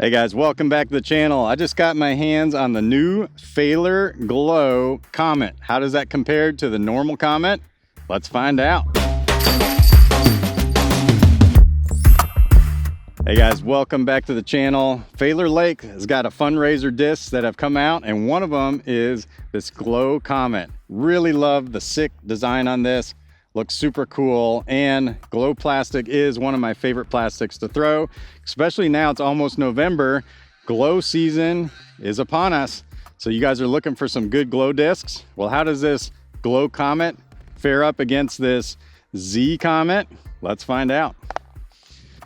Hey guys, welcome back to the channel. I just got my hands on the new Z Glo Comet. How does that compare to the normal Comet? Let's find out. Hey guys, welcome back to the channel. Failure Lake has got a fundraiser discs that have come out, and one of them is this Glo Comet. Really love the sick design on this. Looks super cool, and glow plastic is one of my favorite plastics to throw, especially now it's almost November. Glow season is upon us. So you guys are looking for some good glow discs. Well, how does this Glo Comet fare up against this Z Comet? Let's find out.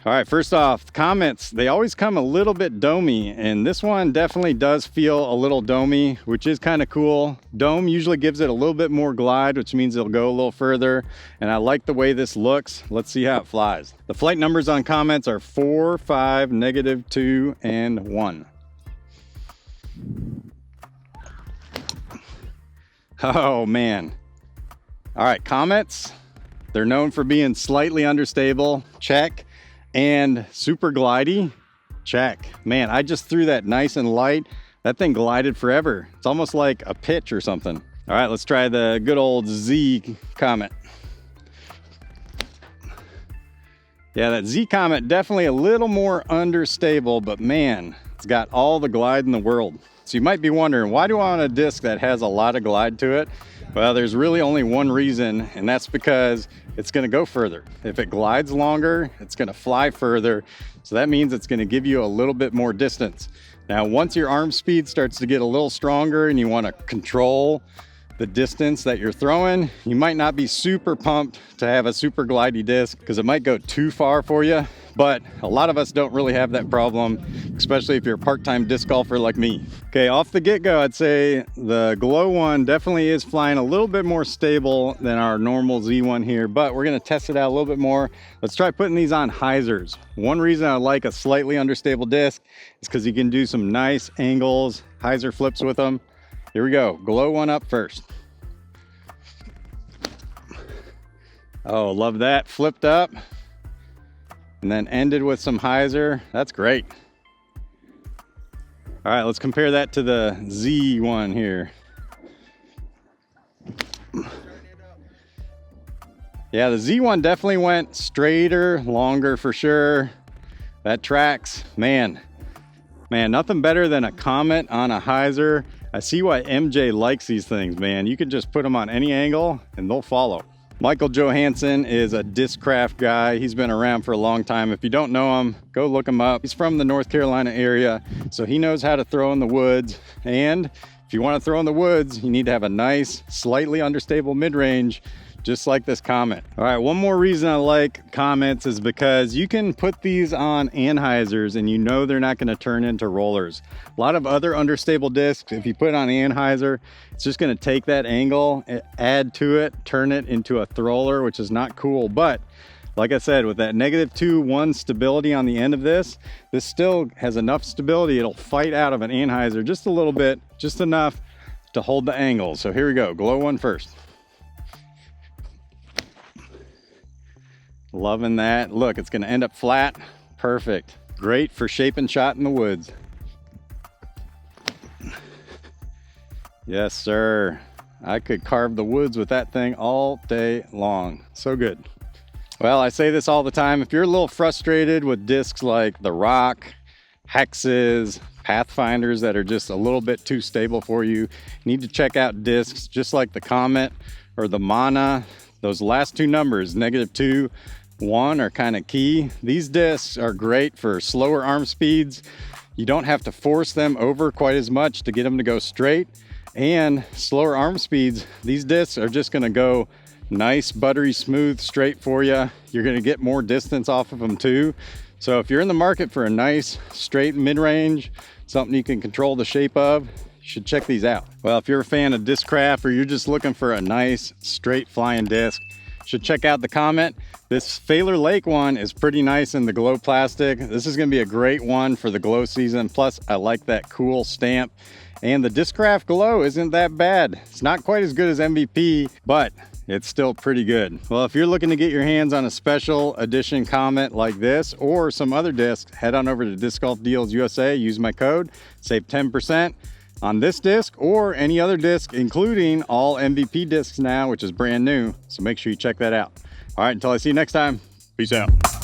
All right, first off, Comets, they always come a little bit domey, and this one definitely does feel a little domey, which is kind of cool. Dome usually gives it a little bit more glide, which means it'll go a little further, and I like the way this looks. Let's see how it flies. The flight numbers on Comets are 4, 5, -2, and 1. Oh man. All right, Comets, they're known for being slightly understable, check. And super glidey, check. Man, I just threw that nice and light. That thing glided forever. It's almost like a pitch or something. All right, let's try the good old Z Comet. Yeah, that Z Comet definitely a little more understable, but man, it's got all the glide in the world. So you might be wondering, why do I want a disc that has a lot of glide to it? Well, there's really only one reason, and that's because it's gonna go further. If it glides longer, it's gonna fly further. So that means it's gonna give you a little bit more distance. Now, once your arm speed starts to get a little stronger and you wanna control the distance that you're throwing, you might not be super pumped to have a super glidey disc because it might go too far for you. But a lot of us don't really have that problem, especially if you're a part-time disc golfer like me. Okay, off the get-go, I'd say the Glo one definitely is flying a little bit more stable than our normal Z one here, but we're gonna test it out a little bit more. Let's try putting these on hyzers. One reason I like a slightly understable disc is because you can do some nice angles, hyzer flips with them. Here we go, Glo one up first. Oh, love that, flipped up. And then ended with some hyzer. That's great. All right, let's compare that to the Z one here. Yeah, the Z one definitely went straighter, longer for sure. That tracks, man, nothing better than a Comet on a hyzer. I see why MJ likes these things, man. You can just put them on any angle and they'll follow. Michael Johansson is a Discraft guy. He's been around for a long time. If you don't know him, go look him up. He's from the North Carolina area, so he knows how to throw in the woods. And if you want to throw in the woods, you need to have a nice, slightly understable mid-range, just like this Comet. All right, one more reason I like Comets is because you can put these on anhyzers and you know they're not gonna turn into rollers. A lot of other understable discs, if you put it on anhyzer, it's just gonna take that angle, add to it, turn it into a thrower, which is not cool. But like I said, with that -2, 1 stability on the end of this still has enough stability. It'll fight out of an anhyzer just a little bit, just enough to hold the angle. So here we go, Glo one first. Loving that. Look, it's gonna end up flat. Perfect. Great for shaping shot in the woods. Yes, sir. I could carve the woods with that thing all day long. So good. Well, I say this all the time. If you're a little frustrated with discs like the Rock, Hexes, Pathfinders that are just a little bit too stable for you, you need to check out discs just like the Comet or the Mana. Those last two numbers, -2, 1 are kind of key. These discs are great for slower arm speeds. You don't have to force them over quite as much to get them to go straight. And slower arm speeds, these discs are just gonna go nice, buttery smooth, straight for you. You're gonna get more distance off of them too. So if you're in the market for a nice, straight mid-range, something you can control the shape of, you should check these out. Well, if you're a fan of Discraft or you're just looking for a nice, straight flying disc, you should check out the Comet. This Failure Lake one is pretty nice in the glow plastic. This is gonna be a great one for the glow season. Plus, I like that cool stamp. And the Discraft Glo isn't that bad. It's not quite as good as MVP, but it's still pretty good. Well, if you're looking to get your hands on a special edition Comet like this or some other discs, head on over to Disc Golf Deals USA, use my code, save 10% on this disc or any other disc, including all MVP discs now, which is brand new. So make sure you check that out. All right, until I see you next time, peace out.